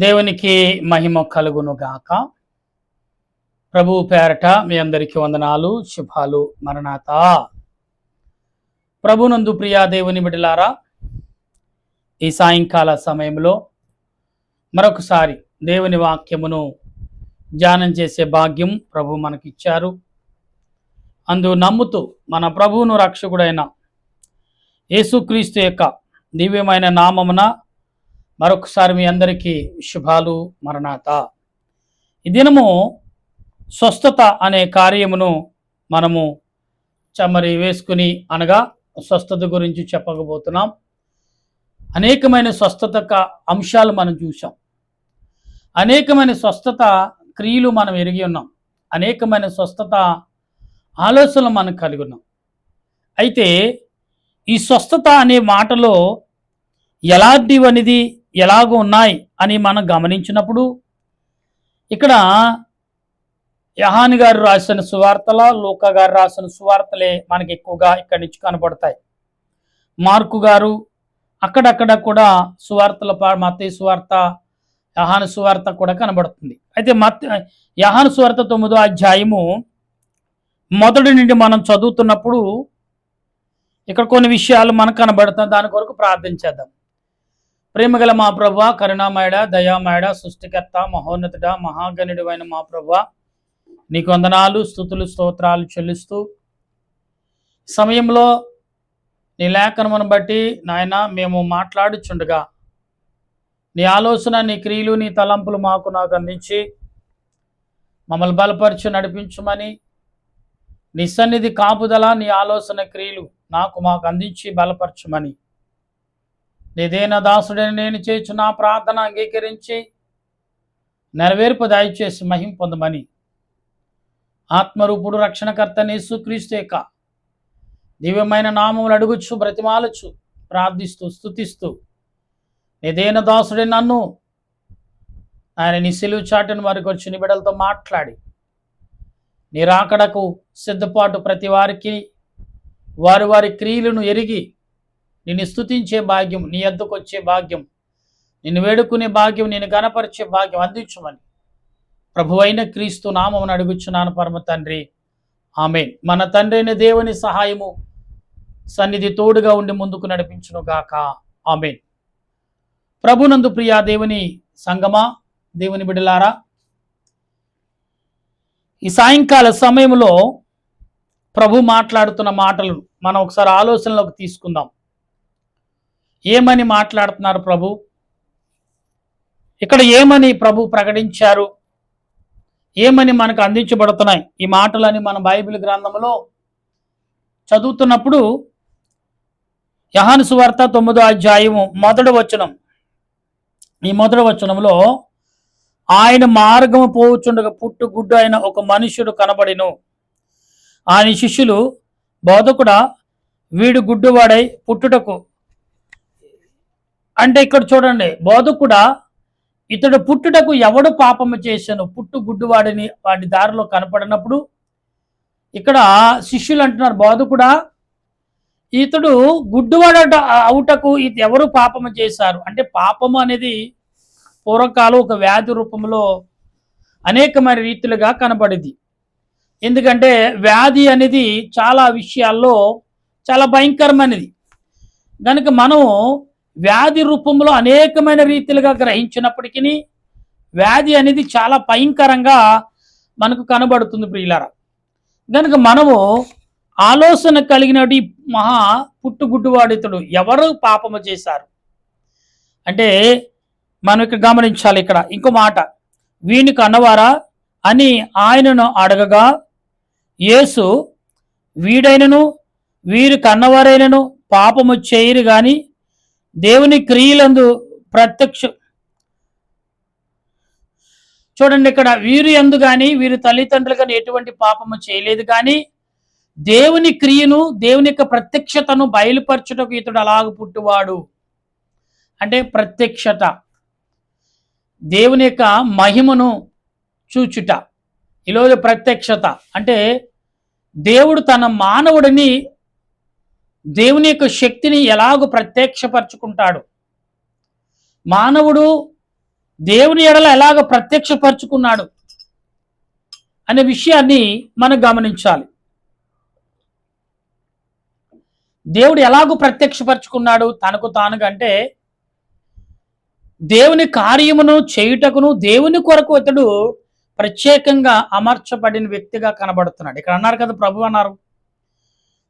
దేవునికి మహిమ కలుగును గాక. ప్రభువు పేరట మీ అందరికీ వందనాలు, శుభాలు. మరణాత. ప్రభునందు ప్రియా దేవుని బిడ్డలారా, ఈ సాయంకాల సమయంలో మరొకసారి దేవుని వాక్యమును ధ్యానం చేసే భాగ్యం ప్రభు మనకిచ్చారు. అందు నమ్ముతూ మన ప్రభువును రక్షకుడైన యేసుక్రీస్తు యొక్క దివ్యమైన నామమున మరొకసారి మీ అందరికీ శుభాలు. మరణాత. ఈ దినము స్వస్థత అనే కార్యమును మనము చమ్మరి వేసుకుని అనగా స్వస్థత గురించి చెప్పకపోతున్నాం. అనేకమైన స్వస్థత అంశాలు మనం చూసాం. అనేకమైన స్వస్థత క్రియలు మనం ఎరిగి ఉన్నాం. అనేకమైన స్వస్థత ఆలోచనలు మనం కలిగి ఉన్నాం. అయితే ఈ స్వస్థత అనే మాటలో ఎలాంటివనేది ఎలాగో ఉన్నాయి అని మనం గమనించినప్పుడు ఇక్కడ యోహాను గారు రాసిన సువార్తల, లూకా గారు రాసిన సువార్తలే మనకి ఎక్కువగా ఇక్కడి నుంచి కనబడతాయి. మార్కు గారు అక్కడక్కడ కూడా సువార్తల మత్తయి సువార్త, యోహాను సువార్త కూడా కనబడుతుంది. అయితే యోహాను సువార్త 9వ అధ్యాయము మొదటి నుండి మనం చదువుతున్నప్పుడు ఇక్కడ కొన్ని విషయాలు మనకు కనబడతాయి. దాని కొరకు ప్రార్థన చేద్దాం. ప్రేమగల మా ప్రభువా, కరుణామయుడ, దయామయుడ, సృష్టికర్త, మహోన్నతుడ, మహాగణుడు అయిన మా ప్రభువా, నీకు వందనాలు, స్తుతులు, స్తోత్రాలు చెల్లిస్తూ సమయంలో నీ లేఖనమును బట్టి నాయన మేము మాట్లాడుచుండగా నీ ఆలోచన, నీ క్రియలు, నీ తలంపులు నాకు అందించి మమ్మల్ని బలపరిచి నడిపించమని, నీ సన్నిధి కాపుదల, నీ ఆలోచన క్రియలు మాకు అందించి బలపరచమని, నీదేన దాసుడని నేను చేర్చు నా ప్రార్థన అంగీకరించి నెరవేర్పు దయచేసి మహిం పొందమని ఆత్మరూపుడు రక్షణకర్త యేసుక్రీస్తు యొక్క దివ్యమైన నామములు అడుగుచు, బ్రతిమాలచు, ప్రార్థిస్తూ, స్తుతిస్తూ నీదేన దాసుడే నన్ను ఆయన నీ సిలువ చాటును మరికొచ్చి నీ బిడ్డలతో మాట్లాడి నీ రాకడకు సిద్ధపాటు ప్రతి వారికి వారి వారి క్రియలను ఎరిగి నిన్ను స్తుతించే భాగ్యం, నీ యొద్దకు వచ్చే భాగ్యం, నిన్ను వేడుకునే భాగ్యం, నిన్ను గణపరిచే భాగ్యం అందించమని ప్రభువైన క్రీస్తు నామమును అడుగుచున్నాను పరమ తండ్రి, ఆమేన్. మన తండ్రి అయిన దేవుని సహాయము సన్నిధి తోడుగా ఉండి ముందుకు నడిపించును గాక, ఆమేన్. ప్రభునందు ప్రియా దేవుని సంగమా, దేవుని బిడ్డలారా, ఈ సాయంకాల సమయంలో ప్రభు మాట్లాడుతున్న మాటలు మనం ఒకసారి ఆలోచనలోకి తీసుకుందాం. ఏమని మాట్లాడుతున్నారు ప్రభు? ఇక్కడ ఏమని ప్రభు ప్రకటించారు? ఏమని మనకు అందించబడుతున్నాయి ఈ మాటలని మన బైబిల్ గ్రంథంలో చదువుతున్నప్పుడు యోహాను సువార్త 9వ అధ్యాయము మొదటి వచనం, ఈ మొదటి వచనంలో ఆయన మార్గము పోవుచుండగా పుట్టుగుడ్డు అయిన ఒక మనుష్యుడు కనబడిను. ఆయన శిష్యులు, బోధకుడా, వీడు గుడ్డువాడై పుట్టుటకు, అంటే ఇక్కడ చూడండి, బోధకుడా, ఇతడు పుట్టుటకు ఎవడు పాపము చేశాను? పుట్టు గుడ్డువాడిని వాడి దారిలో కనపడినప్పుడు ఇక్కడ శిష్యులు అంటున్నారు, బోధకుడా, ఇతడు గుడ్డువాడ అవుటకు ఎవరు పాపము చేశారు? అంటే పాపము అనేది పూర్వకాలం ఒక వ్యాధి రూపంలో అనేకమైన రీతిలుగా కనబడింది. ఎందుకంటే వ్యాధి అనేది చాలా విషయాల్లో చాలా భయంకరమైనది. కనుక మనం వ్యాధి రూపంలో అనేకమైన రీతిలుగా గ్రహించినప్పటికీ వ్యాధి అనేది చాలా భయంకరంగా మనకు కనబడుతుంది ప్రియులారా. కనుక మనము ఆలోచన కలిగినటువంటి మహా పుట్టుగుడ్డువాడితుడు ఎవరు పాపము చేశారు అంటే మనం ఇక్కడ గమనించాలి. ఇక్కడ ఇంకో మాట, వీని కన్నవారా అని ఆయనను అడగగా యేసు, వీడైనను వీరు కన్నవారైనను పాపము చేయరు గాని దేవుని క్రియలందు ప్రత్యక్ష, చూడండి ఇక్కడ వీరు ఎందు కానీ వీరి తల్లిదండ్రులు కానీ ఎటువంటి పాపము చేయలేదు, కానీ దేవుని క్రియను, దేవుని యొక్క ప్రత్యక్షతను బయలుపరచుటకు ఇతడు అలాగ పుట్టువాడు. అంటే ప్రత్యక్షత, దేవుని యొక్క మహిమను చూచుట. ఈరోజు ప్రత్యక్షత అంటే దేవుడు తన మానవుడిని దేవుని యొక్క శక్తిని ఎలాగో ప్రత్యక్షపరచుకుంటాడు. మానవుడు దేవుని ఎడల ఎలాగ ప్రత్యక్షపరుచుకున్నాడు అనే విషయాన్ని మనం గమనించాలి. దేవుడు ఎలాగూ ప్రత్యక్షపరుచుకున్నాడు తనకు తానుగా అంటే, దేవుని కార్యమును చేయుటకును దేవుని కొరకు ఇతడు ప్రత్యేకంగా అమర్చబడిన వ్యక్తిగా కనబడుతున్నాడు. ఇక్కడ అన్నారు కదా, ప్రభు అన్నారు,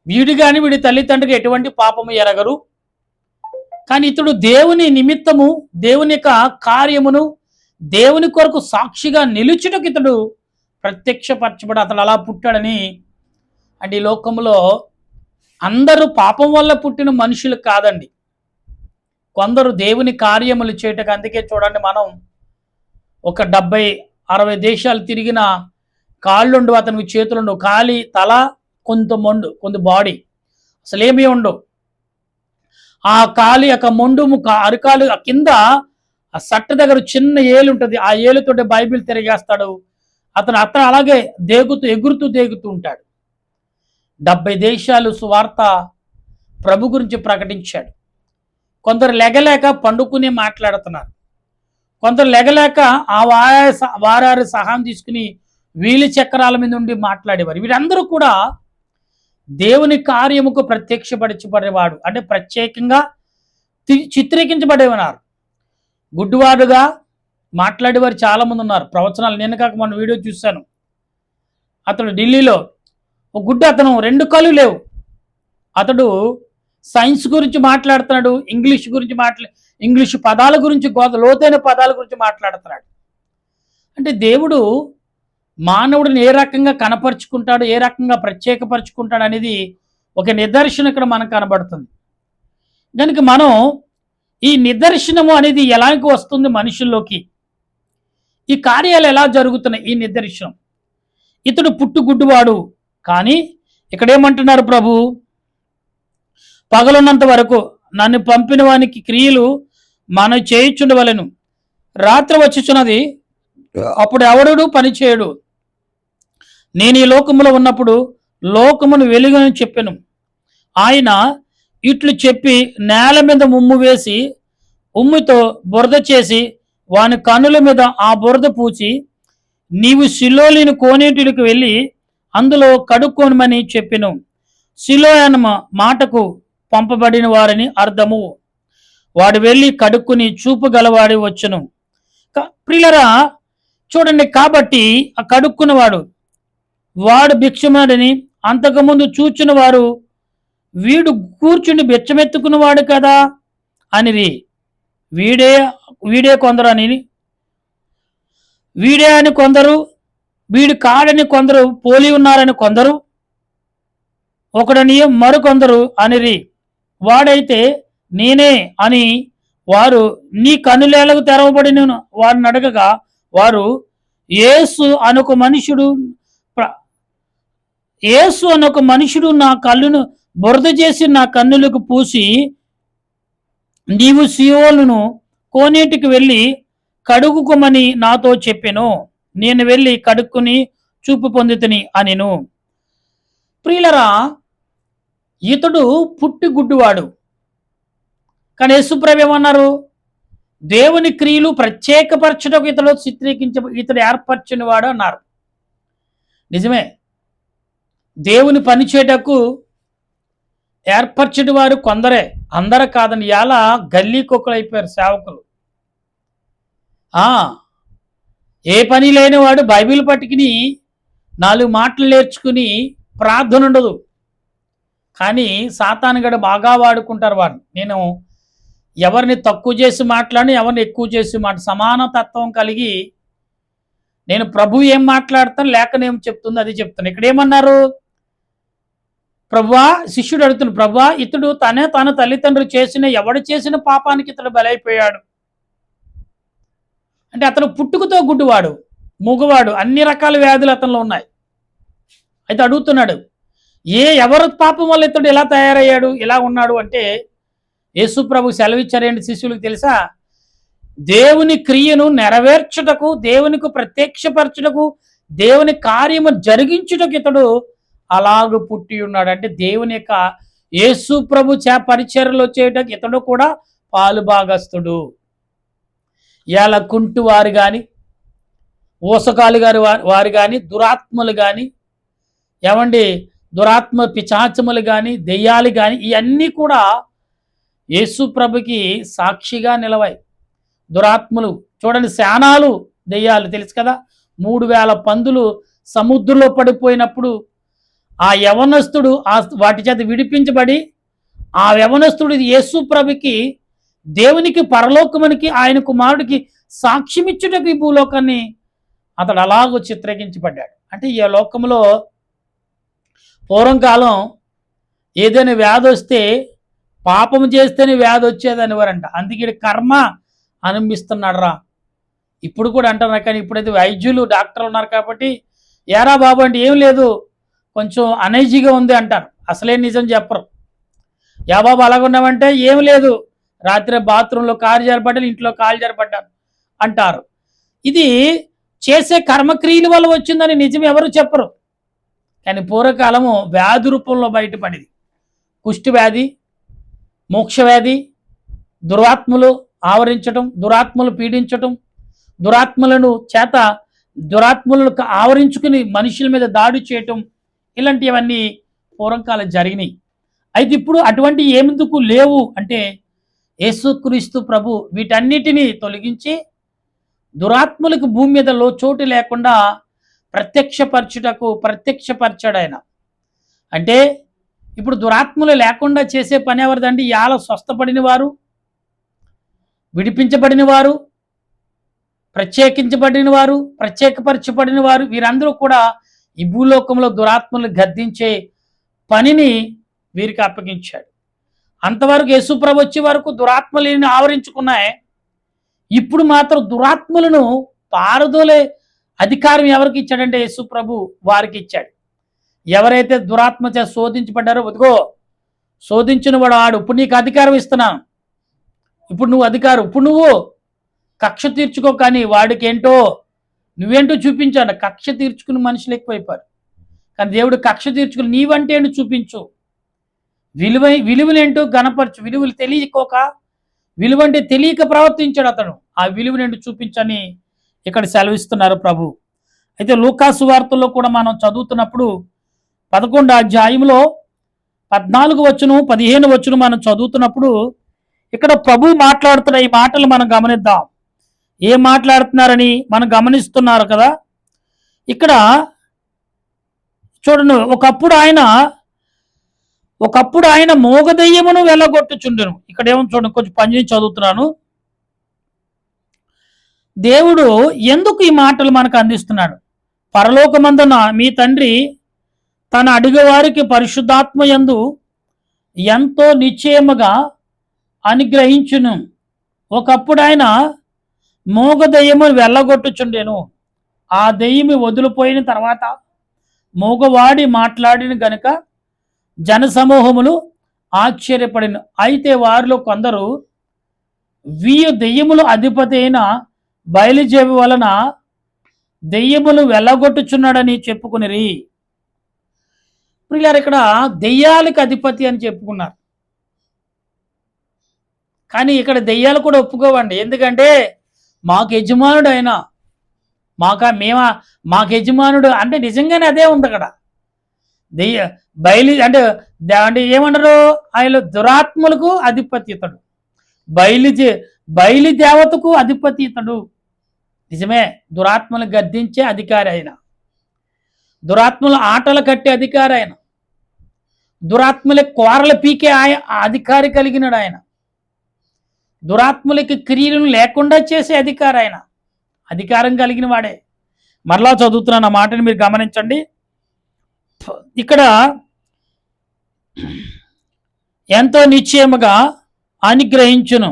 వీడు కానీ వీడి తల్లిదండ్రులు ఎటువంటి పాపము ఎరగరు, కానీ ఇతడు దేవుని నిమిత్తము దేవుని యొక్క కార్యమును దేవుని కొరకు సాక్షిగా నిలుచుటకు ఇతడు ప్రత్యక్షపరచబడి అతడు అలా పుట్టాడని. అంటే ఈ లోకంలో అందరూ పాపం వల్ల పుట్టిన మనుషులు కాదండి, కొందరు దేవుని కార్యములు చేయటకు. అందుకే చూడండి, మనం ఒక 70-60 దేశాలు తిరిగిన కాళ్ళుండు, అతనికి చేతులుండు, కాలి తల కొంత మొండు, కొంత బాడీ అసలేమీ ఉండవు. ఆ కాలి యొక్క మొండు అరికాలు కింద ఆ సట్ట దగ్గర చిన్న ఏలు ఉంటుంది, ఆ ఏలుతోటి బైబిల్ తిరిగేస్తాడు. అతను అలాగే ఎగురుతూ దేగుతూ ఉంటాడు. 70 దేశాలు సువార్త ప్రభు గురించి ప్రకటించాడు. కొందరు లెగలేక పండుకుని మాట్లాడుతున్నారు, కొందరు లెగలేక ఆ వారారి సహాయం తీసుకుని వీలి చక్రాల మీద ఉండి మాట్లాడేవారు. వీరందరూ కూడా దేవుని కార్యముకు ప్రత్యక్షపరచబడేవాడు అంటే ప్రత్యేకంగా చిత్రీకరించబడేవారు. గుడ్డివాడుగా మాట్లాడేవారు చాలా మంది ఉన్నారు. ప్రవచనాలు నేను కాక మన వీడియో చూశాను. అతడు ఢిల్లీలో ఒక గుడ్డి, అతను 2 కళ్ళు లేవు, అతడు సైన్స్ గురించి మాట్లాడుతున్నాడు, ఇంగ్లీష్ పదాల గురించి, లోతైన పదాల గురించి మాట్లాడుతున్నాడు. అంటే దేవుడు మానవుడిని ఏ రకంగా కనపరుచుకుంటాడు, ఏ రకంగా ప్రత్యేకపరుచుకుంటాడు అనేది ఒక నిదర్శనం ఇక్కడ మనకు కనబడుతుంది. కనుక మనం ఈ నిదర్శనము అనేది ఎలాగ వస్తుంది మనుషుల్లోకి, ఈ కార్యాలు ఎలా జరుగుతున్నాయి, ఈ నిదర్శనం. ఇతడు పుట్టుగుడ్డువాడు, కానీ ఇక్కడేమంటున్నారు ప్రభు, పగలున్నంత వరకు నన్ను పంపిన వానికి క్రియలు మనం చేయుచుండవలెను, రాత్రి వచ్చుచున్నది అప్పుడు ఎవడు పని చేయడు, నేను ఈ లోకములో ఉన్నప్పుడు లోకమును వెలుగని చెప్పెను. ఆయన ఇట్లు చెప్పి నేల మీద ఉమ్ము వేసి ఉమ్ముతో బురద చేసి వాని కన్నుల మీద ఆ బురద పూచి, నీవు సిలోలిని కోనేటికి వెళ్ళి అందులో కడుక్కోనమని చెప్పెను. సిలో అన్న మాటకు పంపబడిన వారిని అర్థము. వాడు వెళ్ళి కడుక్కుని చూపు గలవాడి వచ్చును. ప్రియులరా చూడండి, కాబట్టి ఆ కడుక్కున్నవాడు వాడు భిక్షమాడని అంతకుముందు చూచిన వారు వీడు కూర్చుని బిచ్చమెత్తుకున్నవాడు కదా అనిరి. వీడే కొందరు అని, వీడే అని కొందరు, వీడు కాడని కొందరు, పోలి ఉన్నారని కొందరు, ఒకడని మరికొందరు అనిరి. వాడైతే నేనే అని వారు, నీ కన్నులేలకు తెరవబడిన వారిని అడగగా వారు, యేసు అనొక మనుషుడు నా కళ్ళును బురద చేసి నా కన్నులకు పూసి, నీవు సియోలును కోనేటికి వెళ్ళి కడుగుకోమని నాతో చెప్పెను. నేను వెళ్ళి కడుక్కుని చూపు పొందితిని అనెను. ప్రియులరా, ఇతడు పుట్టి గుడ్డివాడు, కానీ యేసుప్రభు ఏమన్నారు, దేవుని క్రియలు ప్రత్యేకపరచటకు ఇతడు ఏర్పరచిన వాడు అన్నారు. నిజమే, దేవుని పని చేయటకు ఏర్పరచటి వారు కొందరే, అందరూ కాదని. ఇలా గల్లీ కుక్కలు అయిపోయారు సేవకులు. ఏ పని లేనివాడు బైబిల్ పట్టుకుని 4 మాటలు నేర్చుకుని ప్రార్థన ఉండదు, కానీ సాతానుగడ బాగా వాడుకుంటారు వాడిని. నేను ఎవరిని తక్కువ చేసి మాట్లాడి, ఎవరిని ఎక్కువ చేసి సమాన తత్వం కలిగి నేను ప్రభు ఏం మాట్లాడతాను లేక నేను చెప్తుంది అది చెప్తాను. ఇక్కడ ఏమన్నారు, ప్రభువా, శిష్యుడు అడుగుతున్నాడు, ప్రభువా, ఇతడు తన తల్లిదండ్రులు ఎవడు చేసిన పాపానికి ఇతడు బలైపోయాడు అంటే, అతను పుట్టుకతో గుడ్డివాడు, మూగవాడు, అన్ని రకాల వ్యాధులు అతనిలో ఉన్నాయి. అయితే అడుగుతున్నాడు, ఎవరి పాపం వల్ల ఇతడు ఎలా తయారయ్యాడు, ఎలా ఉన్నాడు అంటే, యేసు ప్రభు సెలవిచ్చారేంటి శిష్యులకు తెలుసా, దేవుని క్రియను నెరవేర్చుటకు, దేవునికి ప్రత్యక్షపరచుటకు, దేవుని కార్యము జరిగించుటకు ఇతడు అలాగ పుట్టి ఉన్నాడు. అంటే దేవుని యొక్క యేసు ప్రభు పరిచర్యలో చేయటకు ఇతడు కూడా పాలు భాగస్తుడు. ఇలా కుంటి వారు కానీ, ఊసకాలు గారి వారు కానీ, దురాత్మలు కానీ, ఏమండి దురాత్మ పిచాచములు కానీ, దెయ్యాలు కానీ, ఇవన్నీ కూడా యేసు ప్రభుకి సాక్షిగా నిలవాయి. దురాత్మలు చూడండి, శానాలు దెయ్యాలు తెలుసు కదా, 3000 పందులు సముద్రంలో పడిపోయినప్పుడు ఆ యవనస్తుడు వాటి చేత విడిపించబడి, ఆ యవనస్తుడు యేసు ప్రభుకి, దేవునికి, పరలోకమునికి, ఆయన కుమారుడికి సాక్ష్యమిచ్చుటకు ఈ భూలోకాన్ని అతడు అలాగూ చిత్రగించబడ్డాడు. అంటే ఈ లోకంలో పూర్వకాలం ఏదైనా వ్యాధి వస్తే పాపం చేస్తేనే వ్యాధి వచ్చేదని వారంట. అందుకే కర్మ అనిపిస్తున్నాడు రా. ఇప్పుడు కూడా అంటున్నారు, కానీ ఇప్పుడైతే వైద్యులు డాక్టర్లు ఉన్నారు కాబట్టి, ఏరా బాబు అంటే ఏం లేదు, కొంచెం అనైజీగా ఉంది అంటారు. అసలే నిజం చెప్పరు. యా బాబు అలాగున్నామంటే ఏం లేదు, రాత్రి బాత్రూంలో కాలు జారిపడ్డాను, ఇంట్లో కాలు జారిపడ్డాను అంటారు. ఇది చేసే కర్మక్రియల వల్ల వచ్చిందని నిజం ఎవరు చెప్పరు. కానీ పూర్వకాలము వ్యాధి రూపంలో బయటపడింది. కుష్టి వ్యాధి, మోక్ష వ్యాధి, దురాత్మలు ఆవరించటం, దురాత్మలు పీడించటం, దురాత్మలను ఆవరించుకుని మనుషుల మీద దాడి చేయటం, ఇలాంటివన్నీ పూర్వకాలం జరిగినాయి. అయితే ఇప్పుడు అటువంటి ఏమెందుకు లేవు అంటే, యేసుక్రీస్తు ప్రభు వీటన్నిటినీ తొలగించి దురాత్మలకు భూమి మీద చోటు లేకుండా ప్రత్యక్షపరచాడు ఆయన. అంటే ఇప్పుడు దురాత్మలు లేకుండా చేసే పని ఎవరిదండి? ఇవాళ స్వస్థపడిన వారు, విడిపించబడిన వారు, ప్రత్యేకించబడిన వారు, ప్రత్యేకపరచబడిన వారు, వీరందరూ కూడా ఈ భూలోకంలో దురాత్మలు గద్దించే పనిని వీరికి అప్పగించాడు. అంతవరకు యేసుప్రభు వచ్చే వరకు దురాత్మలని ఆవరించుకున్నాయి. ఇప్పుడు మాత్రం దురాత్మలను పారదోలే అధికారం ఎవరికి ఇచ్చాడంటే యేసుప్రభు వారికి ఇచ్చాడు. ఎవరైతే దురాత్మ చే శోధించబడ్డారో, వదిగో శోధించిన వాడు ఆడు, ఇప్పుడు నీకు అధికారం ఇస్తున్నాను, ఇప్పుడు నువ్వు కక్ష తీర్చుకో, కానీ వాడికి ఏంటో నువ్వేంటో చూపించాడు. కక్ష తీర్చుకుని మనుషులు ఎక్కువైపోయారు. కానీ దేవుడు కక్ష తీర్చుకుని నీవంటే ఏంటో చూపించు, విలువలేంటో గణపరచు. విలువలు తెలియకోక, విలువంటే తెలియక ప్రవర్తించాడు అతను. ఆ విలువనేంటో చూపించని ఇక్కడ సెలవిస్తున్నారు ప్రభు. అయితే లూకాసు వార్తల్లో కూడా మనం చదువుతున్నప్పుడు 11వ అధ్యాయంలో 14 వచనం 15 వచనం మనం చదువుతున్నప్పుడు ఇక్కడ ప్రభు మాట్లాడుతున్న ఈ మాటలు మనం గమనిద్దాం. ఏం మాట్లాడుతున్నారని మనం గమనిస్తున్నారు కదా. ఇక్కడ చూడండి, ఒకప్పుడు ఆయన మోగదయ్యమును వెళ్ళగొట్టుచుండెను. ఇక్కడ ఏమో చూడండి, కొంచెం పని చదువుతున్నాను. దేవుడు ఎందుకు ఈ మాటలు మనకు అందిస్తున్నాడు? పరలోకమందున మీ తండ్రి తన అడిగేవారికి పరిశుద్ధాత్మ యందు ఎంతో నిశ్చయముగా అనుగ్రహించును. ఒకప్పుడు ఆయన మోగ దెయ్యమును వెళ్ళగొట్టుచుండెను. ఆ దెయ్యము వదిలిపోయిన తర్వాత మోగవాడి మాట్లాడిన గనుక జనసమూహములు ఆశ్చర్యపడిన. అయితే వారిలో కొందరు దెయ్యములు అధిపతి అయిన బయలుజేబు వలన దెయ్యములు వెళ్ళగొట్టుచున్నాడని చెప్పుకునిరి. ప్రియులారా, ఇక్కడ దెయ్యాలకు అధిపతి అని చెప్పుకున్నారు. కానీ ఇక్కడ దెయ్యాలు కూడా ఒప్పుకోవండి. ఎందుకంటే మాకు యజమానుడు ఆయన, మాకు యజమానుడు అంటే నిజంగానే అదే ఉంది అక్కడ. అంటే ఏమంటారు, ఆయన దురాత్మలకు అధిపతి ఇతడు, బయలు దేవతకు అధిపతి ఇతడు. నిజమే, దురాత్మలు గద్దించే అధికారి ఆయన, దురాత్మల ఆటలు కట్టే అధికారి ఆయన, దురాత్మల కోరలు పీకే అధికారి కలిగినాడు ఆయన, దురాత్మలకి క్రియలను లేకుండా చేసే అధికారి ఆయన, అధికారం కలిగిన వాడే. మరలా చదువుతున్నాను ఆ మాటని మీరు గమనించండి. ఇక్కడ ఎంతో నిశ్చయముగా అనుగ్రహించును.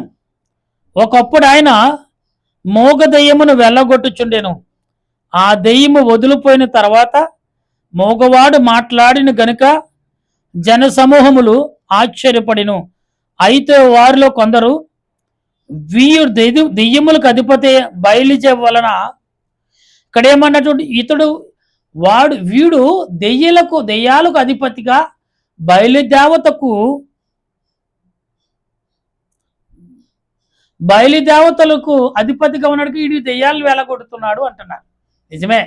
ఒకప్పుడు ఆయన మోగ దెయ్యమును వెళ్ళగొట్టుచుండెను. ఆ దెయ్యము వదిలిపోయిన తర్వాత మోగవాడు మాట్లాడిన గనుక జనసమూహములు ఆశ్చర్యపడిను. అయితే వారిలో కొందరు దెయ్యములకు అధిపతి బయలుజేబు వలన, ఇక్కడ ఏమన్నట్టు వీడు దెయ్యాలకు అధిపతిగా బయలుదేవతకు బయలు దేవతలకు అధిపతిగా ఉన్నాడు, వీడి దెయ్యాలను వెళ్ళగొడుతున్నాడు అంటున్నారు. నిజమే,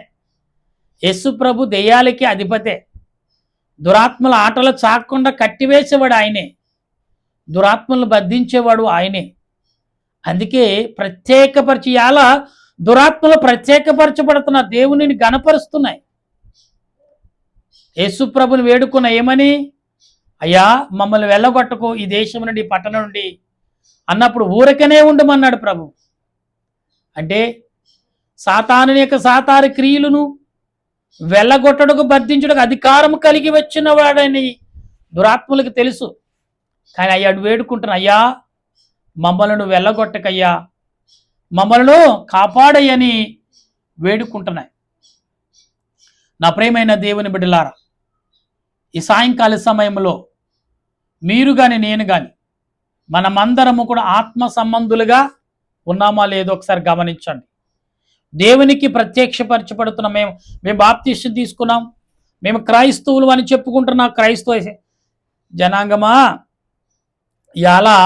యేసు ప్రభు దెయ్యాలకి అధిపతే. దురాత్మల ఆటలు చాకుండా కట్టివేసేవాడు ఆయనే, దురాత్మలను బంధించేవాడు ఆయనే. అందుకే ప్రత్యేకపరిచి ఇలా దురాత్మలు ప్రత్యేకపరచబడుతున్న దేవునిని గణపరుస్తున్నాయి. యేసు ప్రభుని వేడుకున్న ఏమని, అయ్యా మమ్మల్ని వెళ్ళగొట్టకు ఈ దేశం నుండి, ఈ పట్టణం నుండి అన్నప్పుడు ఊరకనే ఉండమన్నాడు ప్రభు. అంటే సాతాను యొక్క సాతారి క్రియలను వెళ్ళగొట్టడకు బద్ధించుటకు అధికారం కలిగి వచ్చిన వాడని దురాత్మలకు తెలుసు. కానీ అయ్యాడు వేడుకుంటున్నా, అయ్యా మమ్మల్ని వెళ్ళగొట్టకయ్యా, మమ్మల్ని కాపాడయ్యని వేడుకుంటున్నాయి. నా ప్రియమైన దేవుని బిడ్డలారా, ఈ సాయంకాల సమయంలో మీరు కానీ నేను కానీ మనమందరము కూడా ఆత్మ సంబంధులుగా ఉన్నామా లేదో ఒకసారి గమనించండి. దేవునికి ప్రత్యక్షపరచబడుతున్న మేము బాప్తిస్మం తీసుకున్నాం, మేము క్రైస్తవులు అని చెప్పుకుంటున్న క్రైస్తవ జనాంగమా, ఇలా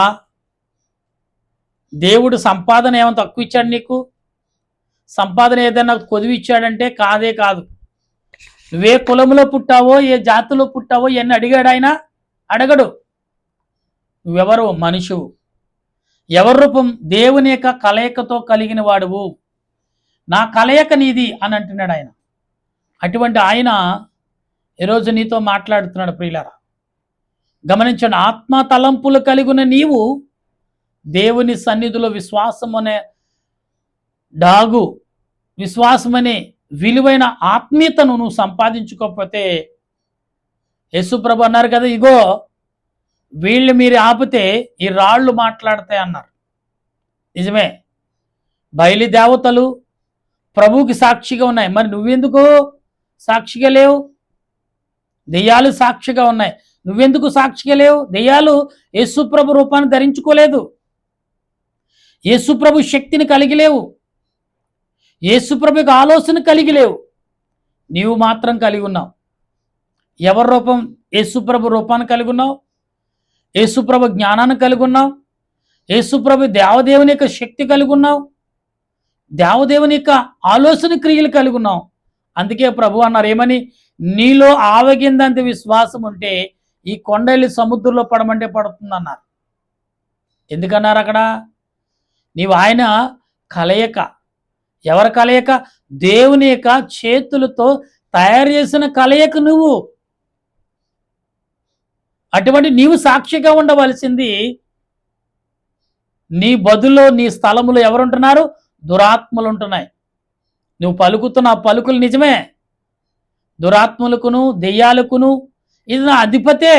దేవుడు సంపాదన ఏమైనా తక్కువ ఇచ్చాడు నీకు? సంపాదన ఏదైనా కొదువు ఇచ్చాడంటే కాదే కాదు. నువ్వే కులంలో పుట్టావో, ఏ జాతిలో పుట్టావో ఎన్ని అడిగాడు ఆయన? అడగడు. నువ్వెవరు? మనుషువు. ఎవరి రూపం? దేవుని యొక్క కలయికతో కలిగిన వాడువు. నా కలయిక నీది అని అంటున్నాడు ఆయన. అటువంటి ఆయన ఈరోజు నీతో మాట్లాడుతున్నాడు. ప్రియులారా గమనించండి, ఆత్మ తలంపులు కలిగిన నీవు దేవుని సన్నిధిలో విశ్వాసం అనే డాగు, విశ్వాసం అనే విలువైన ఆత్మీయతను నువ్వు సంపాదించుకోకపోతే, యేసుప్రభు అన్నారు కదా, ఇగో వీళ్ళు మీరు ఆపితే ఈ రాళ్ళు మాట్లాడతాయి అన్నారు. నిజమే, బయలు దేవతలు ప్రభువుకి సాక్షిగా ఉన్నాయి. మరి నువ్వెందుకు సాక్షిగా లేవు? దెయ్యాలు సాక్షిగా ఉన్నాయి, నువ్వెందుకు సాక్షిగా లేవు? దెయ్యాలు యేసుప్రభు రూపాన్ని ధరించుకోలేదు, యేసుప్రభు శక్తిని కలిగి లేవు, యేసుప్రభుకి ఆలోచన కలిగి లేవు. నీవు మాత్రం కలిగి ఉన్నావు. ఎవరి రూపం? యేసుప్రభు రూపాన్ని కలిగి ఉన్నావు, యేసుప్రభు జ్ఞానాన్ని కలిగి ఉన్నావు, యేసుప్రభు దేవదేవుని యొక్క శక్తి కలిగి ఉన్నావు, దేవదేవుని యొక్క ఆలోచన క్రియలు కలిగి ఉన్నావు. అందుకే ప్రభు అన్నారు ఏమని, నీలో ఆవగిందంత విశ్వాసం ఉంటే ఈ కొండల్ని సముద్రంలో పడమంటే పడుతుంది అన్నారు. ఎందుకన్నారు అక్కడ? నీవు ఆయన కలయిక. ఎవరి కలయిక? దేవుని యొక్క చేతులతో తయారు చేసిన కలయిక నువ్వు. అటువంటి నీవు సాక్షిగా ఉండవలసింది. నీ బదులో, నీ స్థలములో ఎవరుంటున్నారు? దురాత్మలు ఉంటున్నాయి. నువ్వు పలుకుతున్న పలుకులు నిజమే, దురాత్మలకును దెయ్యాలకును ఇది నా అధిపతే.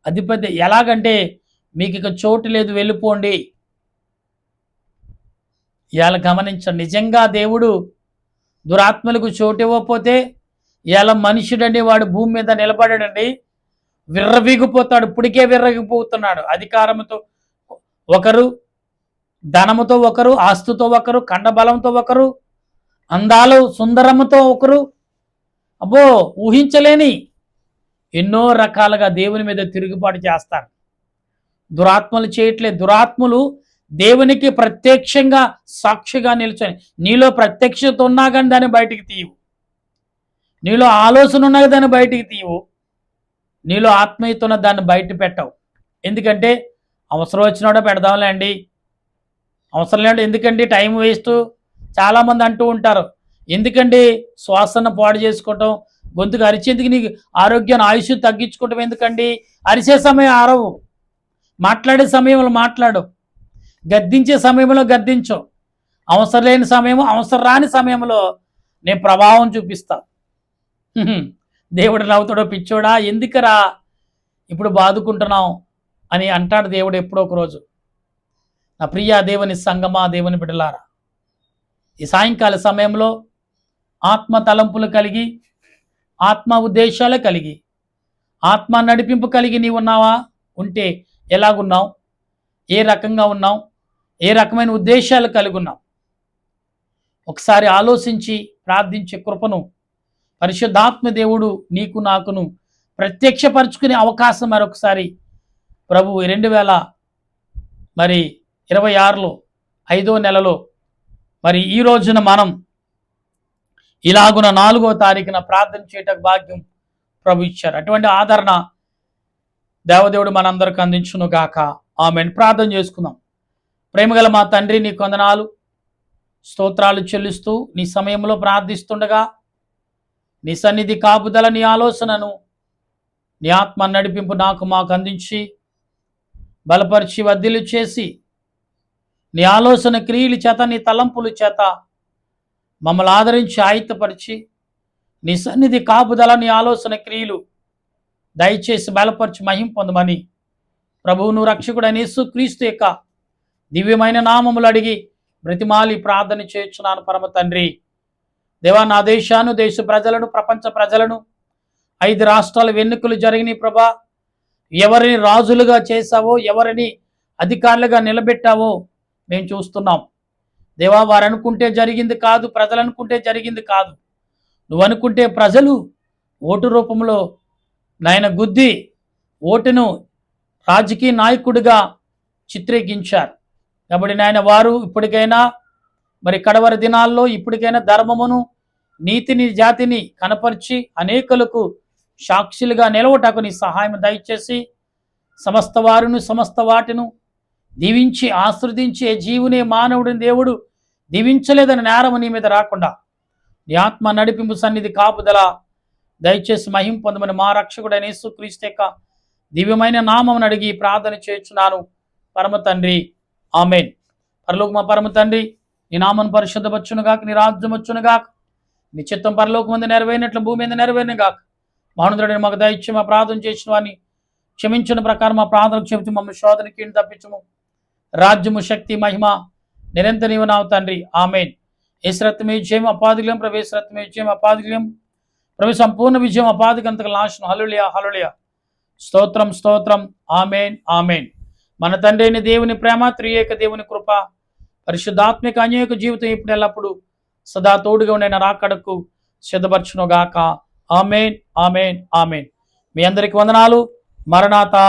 అధిపతి ఎలాగంటే, మీకు ఇక చోటు లేదు, వెళ్ళిపోండి. ఇవాళ గమనించండి, నిజంగా దేవుడు దురాత్మలకు చోటు ఇవ్వకపోతే ఇవాళ మనుషుడండి వాడు భూమి మీద నిలబడాడండి, విర్రవీగిపోతాడు. ఇప్పటికే విర్రవీగిపోతున్నాడు. అధికారంతో ఒకరు, ధనముతో ఒకరు, ఆస్తుతో ఒకరు, కండబలంతో ఒకరు, అందాలు సుందరముతో ఒకరు, అబ్బో ఊహించలేని ఎన్నో రకాలుగా దేవుని మీద తిరుగుబాటు చేస్తారు. దురాత్మలు చేయట్లేదు. దురాత్మలు దేవునికి ప్రత్యక్షంగా సాక్షిగా నిల్చొని, నీలో ప్రత్యక్షత ఉన్నా కానీ దాన్ని బయటికి తీయవు, నీలో ఆలోచన ఉన్నా దాన్ని బయటికి తీయవు, నీలో ఆత్మీయత ఉన్న దాన్ని బయట పెట్టవు. ఎందుకంటే అవసరం వచ్చినాడో పెడదాంలే అండి, అవసరం లేదంటే ఎందుకండి టైం వేస్ట్. చాలామంది అంటూ ఉంటారు, ఎందుకండి శ్వాసను పాడు చేసుకోవటం, గొంతుకు అరిచేందుకు నీకు ఆరోగ్యాన్ని ఆయుష్ తగ్గించుకోవటం ఎందుకండి? అరిసే సమయం అరవు, మాట్లాడే సమయంలో మాట్లాడు, గద్దించే సమయంలో గద్దించు, అవసరం లేని సమయం, అవసరం రాని సమయంలో నేను ప్రభావం చూపిస్తా. దేవుడు నవ్వుతాడో, పిచ్చోడా ఎందుకరా ఇప్పుడు బాదుకుంటున్నావు అని అంటాడు దేవుడు ఎప్పుడో ఒక రోజు. నా ప్రియ దేవుని సంగమా, దేవుని బిడ్డలారా, ఈ సాయంకాల సమయంలో ఆత్మ తలంపులు కలిగి, ఆత్మ ఉద్దేశాలు కలిగి, ఆత్మ నడిపింపు కలిగి నీవు ఉన్నావా? ఉంటే ఎలాగున్నావు? ఏ రకంగా ఉన్నావు? ఏ రకమైన ఉద్దేశాలు కలిగి ఉన్నావు? ఒకసారి ఆలోచించి ప్రార్థించే కృపను పరిశుద్ధాత్మ దేవుడు నీకు నాకును ప్రత్యక్షపరుచుకునే అవకాశం మరొకసారి ప్రభు 2026లో 5వ నెలలో మరి ఈ రోజున మనం ఇలాగున 4వ తారీఖున ప్రార్థన చేయటకు భాగ్యం ప్రభు ఇచ్చారు. అటువంటి ఆదరణ దేవదేవుడు మనందరికి అందించును గాక. ఆమెన్. ప్రార్థన చేసుకుందాం. ప్రేమగల మా తండ్రి, నీ కొందనాలు స్తోత్రాలు చెల్లిస్తూ నీ సమయంలో ప్రార్థిస్తుండగా నీ సన్నిధి కాపుదల, నీ ఆలోచనను, నీ ఆత్మ నడిపింపు మాకు అందించి బలపరిచి వర్ధిల్లు చేసి నీ ఆలోచన క్రియల చేత, నీ తలంపుల చేత మమ్మల్ని ఆదరించి ఆయుత్తపరిచి నీ సన్నిధి కాపుదల, నీ ఆలోచన క్రియలు దయచేసి బలపరిచి మహిం పొందమని ప్రభువును రక్షకుడైన యేసుక్రీస్తు యొక్క దివ్యమైన నామములు అడిగి బ్రతిమాలి ప్రార్థన చేయుచున్నాను పరమ తండ్రి. దేవా, నా దేశాన్ని, దేశ ప్రజలను, ప్రపంచ ప్రజలను, 5 రాష్ట్రాల ఎన్నికలు జరిగినాయి ప్రభా. ఎవరిని రాజులుగా చేశావో, ఎవరిని అధికారులుగా నిలబెట్టావో మేము చూస్తున్నాం దేవా. వారు అనుకుంటే జరిగింది కాదు, ప్రజలు అనుకుంటే జరిగింది కాదు. నువ్వు అనుకుంటే ప్రజలు ఓటు రూపంలో నాయన గుద్ది ఓటును రాజకీయ నాయకుడిగా చిత్రీకరించారు. కాబట్టి నాయన వారు ఇప్పటికైనా మరి కడవరి దినాల్లో ఇప్పటికైనా ధర్మమును, నీతిని, జాతిని కనపరిచి అనేకులకు సాక్షులుగా నిలవటకు నీ సహాయం దయచేసి సమస్త వారును, సమస్త వాటిను దీవించి ఆశీర్వదించే జీవునే మానవుడిని దేవుడు దీవించలేదని నేరము నీ మీద రాకుండా నీ ఆత్మ నడిపింపు, సన్నిధి కాపుదల దయచేసి మహిం పొందమని మా రక్షకుడైన యేసుక్రీస్తు యొక్క దివ్యమైన నామమును అడిగి ప్రార్థన చేయుచున్నాను పరమ తండ్రి. ఆమెన్. పరలోకమా పరమ తండ్రి, నీ నామను పరిశుద్ధపరచునుగాక, నీ రాజ్యం వచ్చునుగాక, నీ చిత్తం పరలోకమందు నెరవేరినట్లు భూమి మీద నెరవేరునుగాక. మహోన్నతుడైన మాకు దయచేసి మా ప్రార్థన చేసిన వారిని క్షమించిన ప్రకారం మా ప్రార్థనకు చెబుతూ మమ్మల్ని శోధనకి తప్పించము. రాజ్యము, శక్తి, మహిమ నిరంతర నీవు నావు తండ్రి. ఆమెన్. యేసురత్నమే జయం, అపాదిగలం ప్రవేశరత్నమే జయం, అపాదిగలం ప్రభు సంపూర్ణ విజయం, అపాదిగంతక నాశనం. హల్లెలూయా, హల్లెలూయా. స్తోత్రం, స్తోత్రం. Amen, amen. మన తండ్రి అయిన దేవుని ప్రేమ, త్రియేక దేవుని కృప, పరిశుద్ధాత్మిక అన్యోక జీవితం ఇప్పుడు ఎల్లప్పుడు సదా తోడుగా ఉండే రాకడకు సిద్ధపరచునుగాక. Amen, amen, amen. మీ అందరికి వందనాలు. మరణాతా.